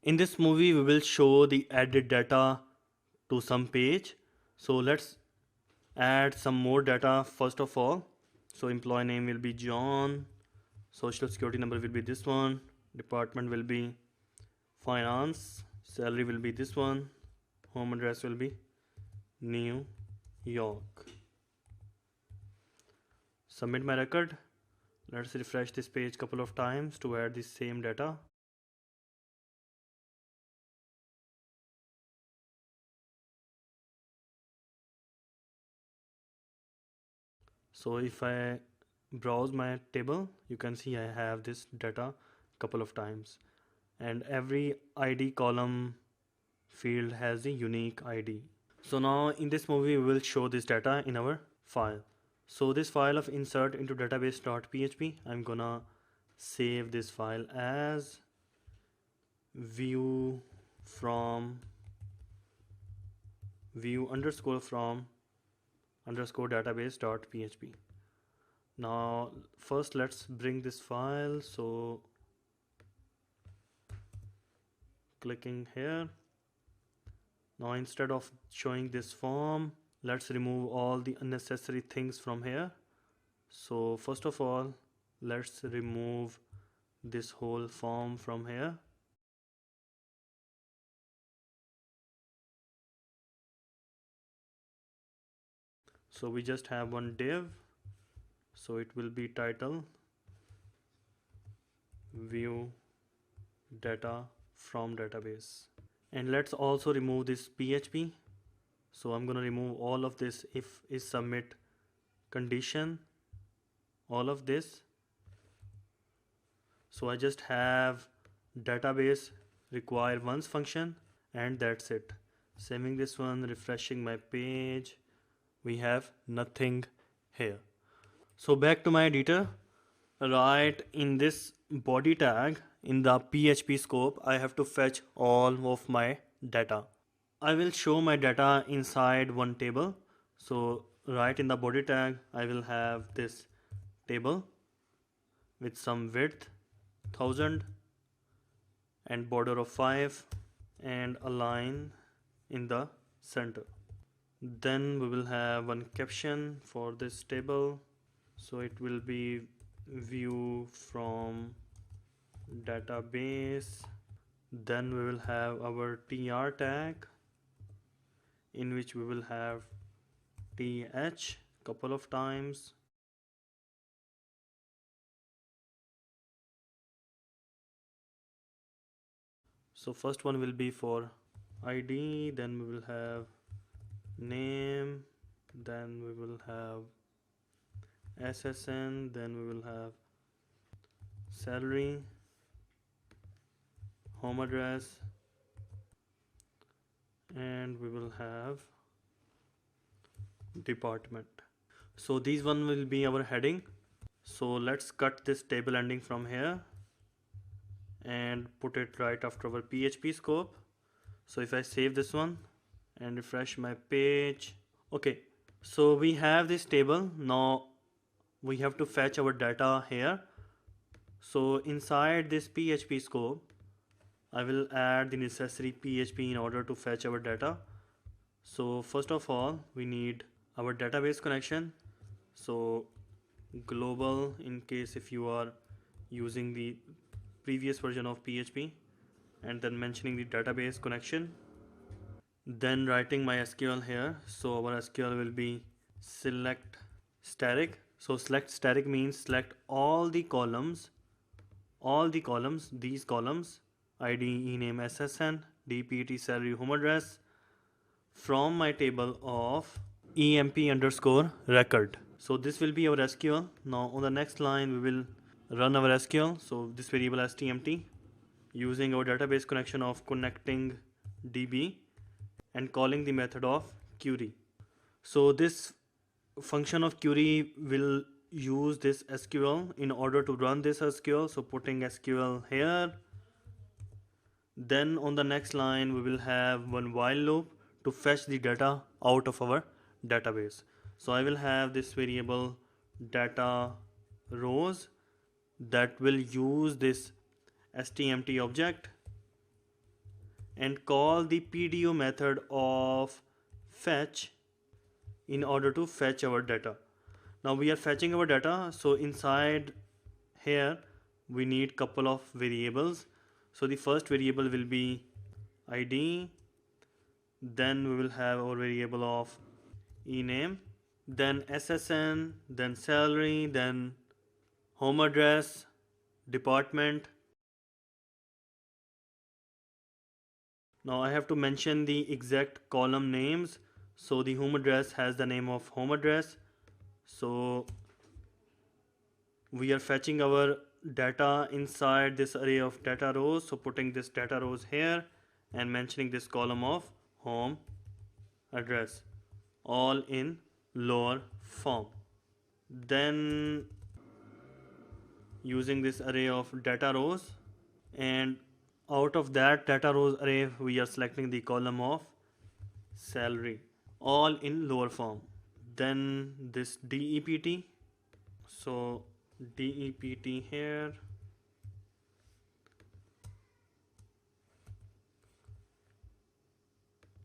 In this movie we will show the added data to some page. So let's add some more data first of all. So employee name will be John, social security number will be this one, department will be finance, salary will be this one, home address will be New York. Submit my record. Let's refresh this page couple of times to add the same data. So if I browse my table, you can see I have this data couple of times, and every ID column field has a unique ID. So now in this movie we will show this data in our file. So this file of insert into database.php, I'm gonna save this file as view from view underscore from underscore database.php. Now first let's bring this file. So clicking here, now instead of showing this form, let's remove all the unnecessary things from here. So first of all, let's remove this whole form from here. So we just have one div, so it will be title view data from database. And let's also remove this PHP. So I'm gonna remove all of this if is submit condition, all of this. So I just have database require once function, and that's it. Saving this one, refreshing my page, we have nothing here. So back to my editor. Right in this body tag in the PHP scope, I have to fetch all of my data. I will show my data inside one table. So right in the body tag, I will have this table with some width 1000 and border of 5 and a line in the center. Then we will have one caption for this table. So it will be view from database. Then we will have our tr tag, in which we will have th couple of times. So first one will be for ID, then we will have name, then we will have SSN, then we will have salary, home address, and we will have department. So these one will be our heading. So let's cut this table ending from here and put it right after our PHP scope. So if I save this one and refresh my page, okay, so we have this table. Now we have to fetch our data here. So inside this PHP scope, I will add the necessary PHP in order to fetch our data. So first of all, we need our database connection. So global, in case if you are using the previous version of PHP, and then mentioning the database connection, then writing my SQL here. So our SQL will be select static. So select static means select all the columns, these columns, ID, ename, SSN, DPT, salary, home address, from my table of emp underscore record. So this will be our SQL. Now on the next line we will run our SQL. So this variable stmt, using our database connection of connecting db and calling the method of query. So this function of query will use this SQL in order to run this SQL. So putting SQL here. Then on the next line we will have one while loop to fetch the data out of our database. So I will have this variable data rows that will use this stmt object and call the PDO method of fetch in order to fetch our data. Now we are fetching our data, so inside here we need couple of variables. So the first variable will be ID, then we will have our variable of ename, then SSN, then salary, then home address, department. Now I have to mention the exact column names. So the home address has the name of home address. So we are fetching our data inside this array of data rows. So putting this data rows here and mentioning this column of home address, all in lower form. Then using this array of data rows, and out of that data rows array we are selecting the column of salary, all in lower form. Then this DEPT, so DEPT here,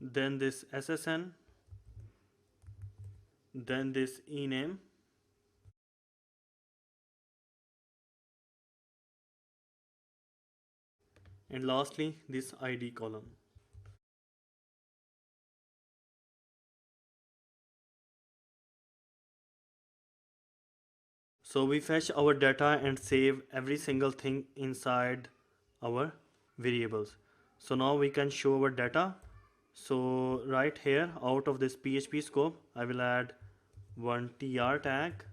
then this SSN, then this ename, and lastly this ID column. So we fetch our data and save every single thing inside our variables. So now we can show our data. So right here, out of this PHP scope, I will add one tr tag,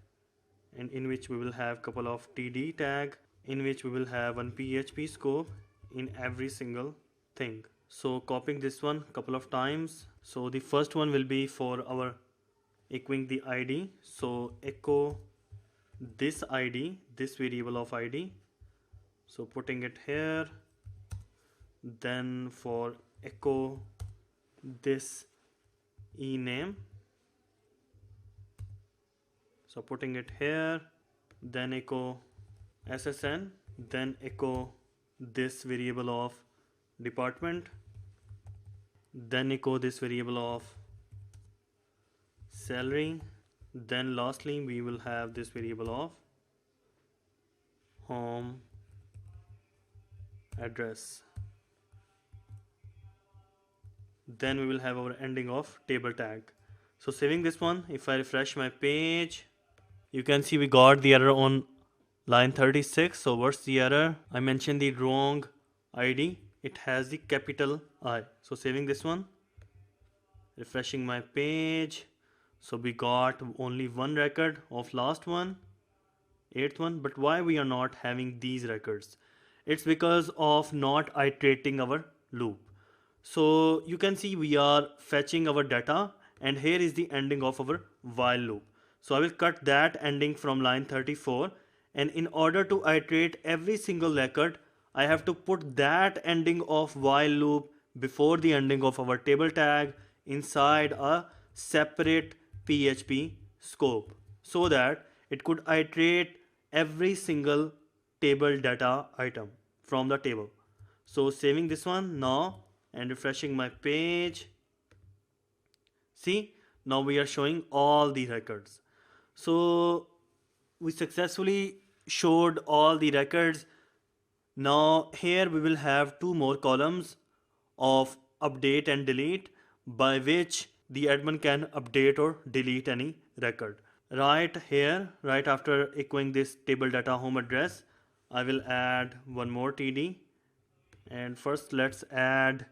and in which we will have couple of td tag, in which we will have one PHP scope in every single thing. So copying this one couple of times. So the first one will be for our echoing the ID. So echo this ID, this variable of ID. So putting it here. Then for echo this ename, so putting it here. Then echo SSN, then echo this variable of department, then echo this variable of salary, then lastly we will have this variable of home address. Then we will have our ending of table tag. So saving this one, if I refresh my page, you can see we got the error on line 36. So what's the error? I mentioned the wrong ID. It has the capital I. So saving this one, refreshing my page. So we got only one record of last one, 8th one. But why we are not having these records? It's because of not iterating our loop. So you can see we are fetching our data, and here is the ending of our while loop. So I will cut that ending from line 34, and in order to iterate every single record, I have to put that ending of while loop before the ending of our table tag inside a separate PHP scope, so that it could iterate every single table data item from the table. So saving this one now and refreshing my page. See, now we are showing all the records. So we successfully showed all the records. Now here we will have two more columns of update and delete, by which the admin can update or delete any record. Right here, right after echoing this table data home address, I will add one more td, and first let's add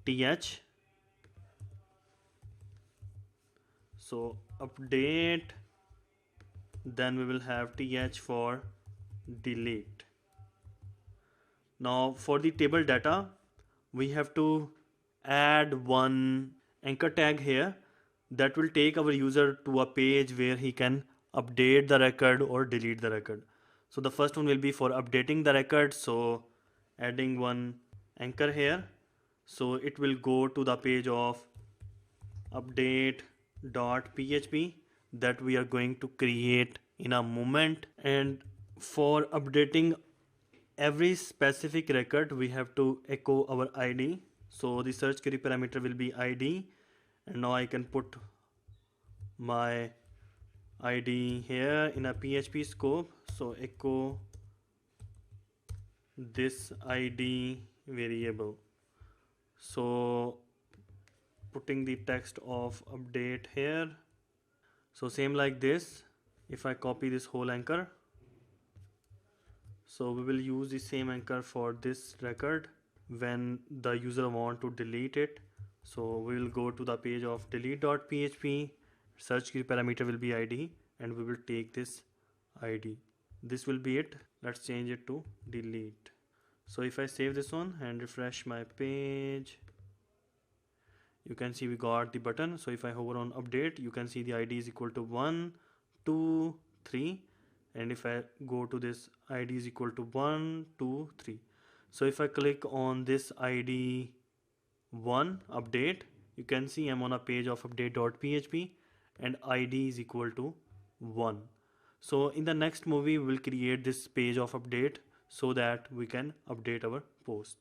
th. So update, then we will have th for delete. Now for the table data, we have to add one anchor tag here that will take our user to a page where he can update the record or delete the record. So the first one will be for updating the record. So adding one anchor here. So it will go to the page of update.php that we are going to create in a moment. And for updating every specific record, we have to echo our ID. So the search query parameter will be ID, and now I can put my ID here in a PHP scope. So echo this ID variable. So putting the text of update here. So same like this, if I copy this whole anchor, so we will use the same anchor for this record when the user want to delete it. So we will go to the page of delete.php, search key parameter will be ID, and we will take this ID. This will be it. Let's change it to delete. So if I save this one and refresh my page, you can see we got the button. So if I hover on update, you can see the ID is equal to 1, 2, 3, and if I go to this, ID is equal to 1, 2, 3. So if I click on this ID 1 update, you can see I'm on a page of update.php and ID is equal to 1. So in the next movie we will create this page of update so that we can update our post.